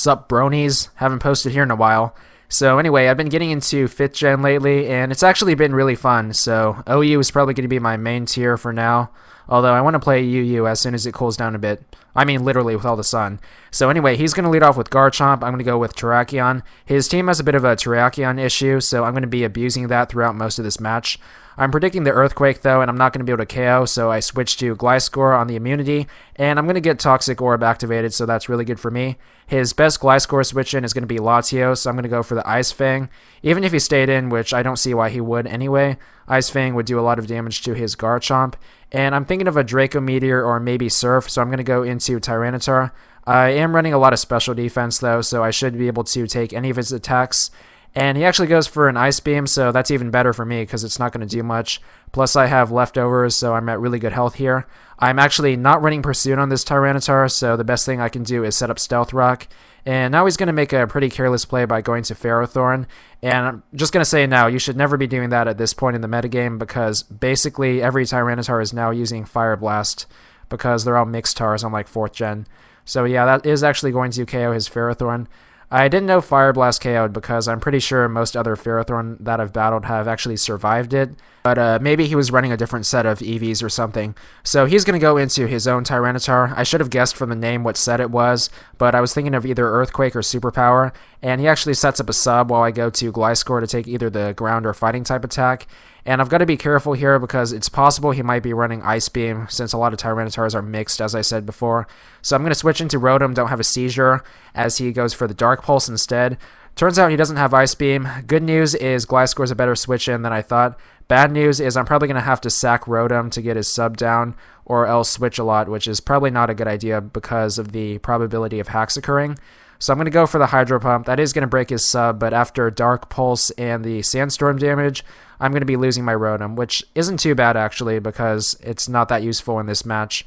Sup bronies, haven't posted here in a while. So anyway, I've been getting into 5th gen lately, and it's actually been really fun. So OU is probably going to be my main tier for now, although I want to play UU as soon as it cools down a bit. I mean literally with all the sun. So anyway, he's going to lead off with Garchomp. I'm going to go with Terrakion. His team has a bit of a Terrakion issue, so I'm going to be abusing that throughout most of this match. I'm predicting the Earthquake though, and I'm not going to be able to KO, so I switched to Gliscor on the immunity, and I'm going to get Toxic Orb activated, so that's really good for me. His best Gliscor switch in is going to be Latios, so I'm going to go for the Ice Fang. Even if he stayed in, which I don't see why he would anyway, Ice Fang would do a lot of damage to his Garchomp. And I'm thinking of a Draco Meteor or maybe Surf, so I'm going to go into Tyranitar. I am running a lot of special defense though, so I should be able to take any of his attacks. And he actually goes for an Ice Beam, so that's even better for me because it's not going to do much. Plus I have leftovers, so I'm at really good health here. I'm actually not running Pursuit on this Tyranitar, so the best thing I can do is set up Stealth Rock. And now he's going to make a pretty careless play by going to Ferrothorn. And I'm just going to say now, you should never be doing that at this point in the metagame because basically every Tyranitar is now using Fire Blast because they're all mixed Tars on like 4th gen. So yeah, that is actually going to KO his Ferrothorn. I didn't know Fire Blast KO'd because I'm pretty sure most other Ferrothorn that I've battled have actually survived it. But maybe he was running a different set of EVs or something. So he's going to go into his own Tyranitar. I should have guessed from the name what set it was, but I was thinking of either Earthquake or Superpower. And he actually sets up a sub while I go to Gliscor to take either the ground or fighting type attack. And I've got to be careful here because it's possible he might be running Ice Beam since a lot of Tyranitars are mixed, as I said before. So I'm going to switch into Rotom, don't have a seizure, as he goes for the Dark Pulse instead. Turns out he doesn't have Ice Beam. Good news is Gliscor's a better switch in than I thought. Bad news is I'm probably going to have to sack Rotom to get his sub down or else switch a lot, which is probably not a good idea because of the probability of hacks occurring. So I'm going to go for the Hydro Pump. That is going to break his sub, but after Dark Pulse and the Sandstorm damage, I'm going to be losing my Rotom, which isn't too bad actually because it's not that useful in this match.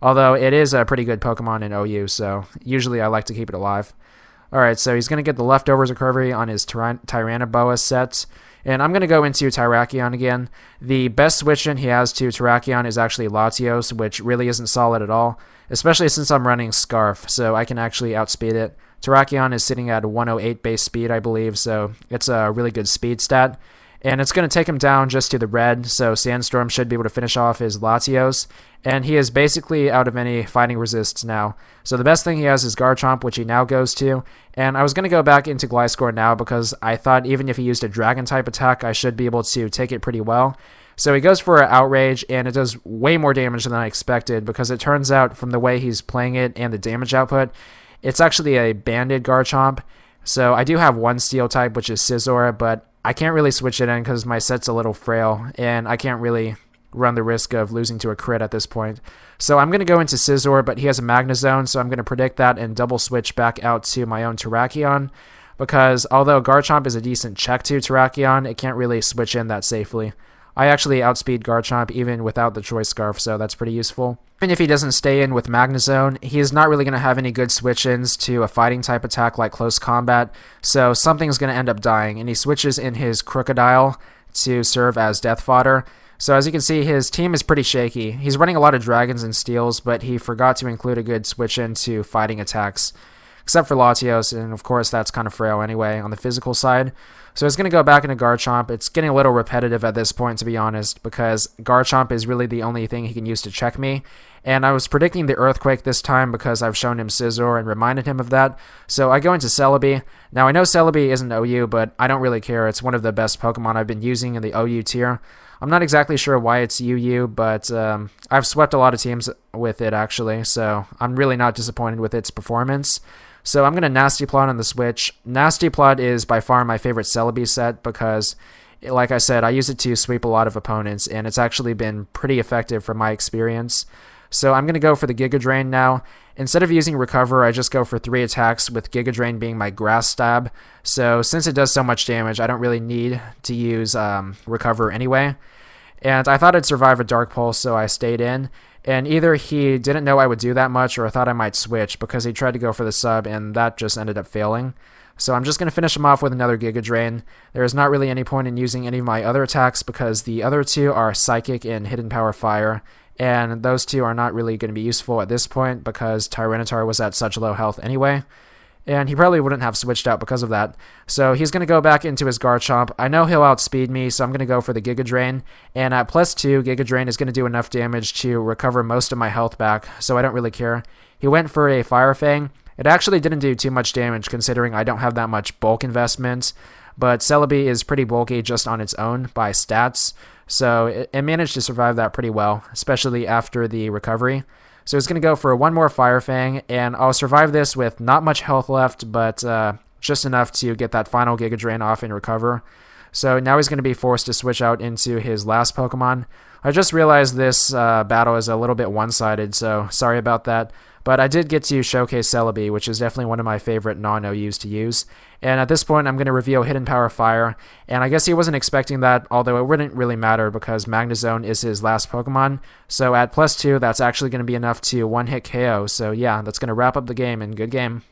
Although it is a pretty good Pokemon in OU, so usually I like to keep it alive. Alright, so he's going to get the Leftovers recovery on his Tyraniboa set. And I'm going to go into Terrakion again. The best switch-in he has to Terrakion is actually Latios, which really isn't solid at all, especially since I'm running Scarf, so I can actually outspeed it. Terrakion is sitting at 108 base speed, I believe, so it's a really good speed stat. And it's going to take him down just to the red, so Sandstorm should be able to finish off his Latios. And he is basically out of any fighting resists now. So the best thing he has is Garchomp, which he now goes to. And I was going to go back into Gliscor now because I thought even if he used a Dragon-type attack, I should be able to take it pretty well. So he goes for an Outrage, and it does way more damage than I expected because it turns out from the way he's playing it and the damage output, it's actually a banded Garchomp. So I do have one Steel type, which is Scizor, but I can't really switch it in because my set's a little frail, and I can't really run the risk of losing to a crit at this point. So I'm going to go into Scizor, but he has a Magnezone, so I'm going to predict that and double switch back out to my own Terrakion, because although Garchomp is a decent check to Terrakion, it can't really switch in that safely. I actually outspeed Garchomp even without the Choice Scarf, so that's pretty useful. Even if he doesn't stay in with Magnezone, he's not really going to have any good switch-ins to a fighting type attack like Close Combat, so something's going to end up dying, and he switches in his Crocodile to serve as death fodder. So as you can see, his team is pretty shaky. He's running a lot of Dragons and Steels, but he forgot to include a good switch-in to fighting attacks, except for Latios, and of course that's kind of frail anyway on the physical side. So it's going to go back into Garchomp. It's getting a little repetitive at this point, to be honest, because Garchomp is really the only thing he can use to check me. And I was predicting the Earthquake this time because I've shown him Scizor and reminded him of that. So I go into Celebi. Now I know Celebi isn't OU, but I don't really care. It's one of the best Pokemon I've been using in the OU tier. I'm not exactly sure why it's UU, but I've swept a lot of teams with it actually, so I'm really not disappointed with its performance. So I'm going to Nasty Plot on the Switch. Nasty Plot is by far my favorite Celebi set because, like I said, I use it to sweep a lot of opponents, and it's actually been pretty effective from my experience. So I'm going to go for the Giga Drain now. Instead of using Recover, I just go for 3 attacks with Giga Drain being my Grass Stab. So since it does so much damage, I don't really need to use Recover anyway. And I thought I'd survive a Dark Pulse, so I stayed in. And either he didn't know I would do that much, or I thought I might switch because he tried to go for the sub, and that just ended up failing. So I'm just going to finish him off with another Giga Drain. There is not really any point in using any of my other attacks because the other 2 are Psychic and Hidden Power Fire, and those 2 are not really going to be useful at this point because Tyranitar was at such low health anyway. and he probably wouldn't have switched out because of that. So he's going to go back into his Garchomp. I know he'll outspeed me, so I'm going to go for the Giga Drain, and at +2, Giga Drain is going to do enough damage to recover most of my health back, so I don't really care. He went for a Fire Fang. It actually didn't do too much damage considering I don't have that much bulk investment, but Celebi is pretty bulky just on its own by stats, so it managed to survive that pretty well, especially after the recovery. So he's going to go for one more Fire Fang, and I'll survive this with not much health left, but just enough to get that final Giga Drain off and recover. So now he's going to be forced to switch out into his last Pokemon. I just realized this battle is a little bit one-sided, so sorry about that. But I did get to showcase Celebi, which is definitely one of my favorite non-OUs to use. And at this point, I'm going to reveal Hidden Power Fire. And I guess he wasn't expecting that, although it wouldn't really matter because Magnezone is his last Pokemon. So at +2, that's actually going to be enough to one-hit KO. So yeah, that's going to wrap up the game, and good game.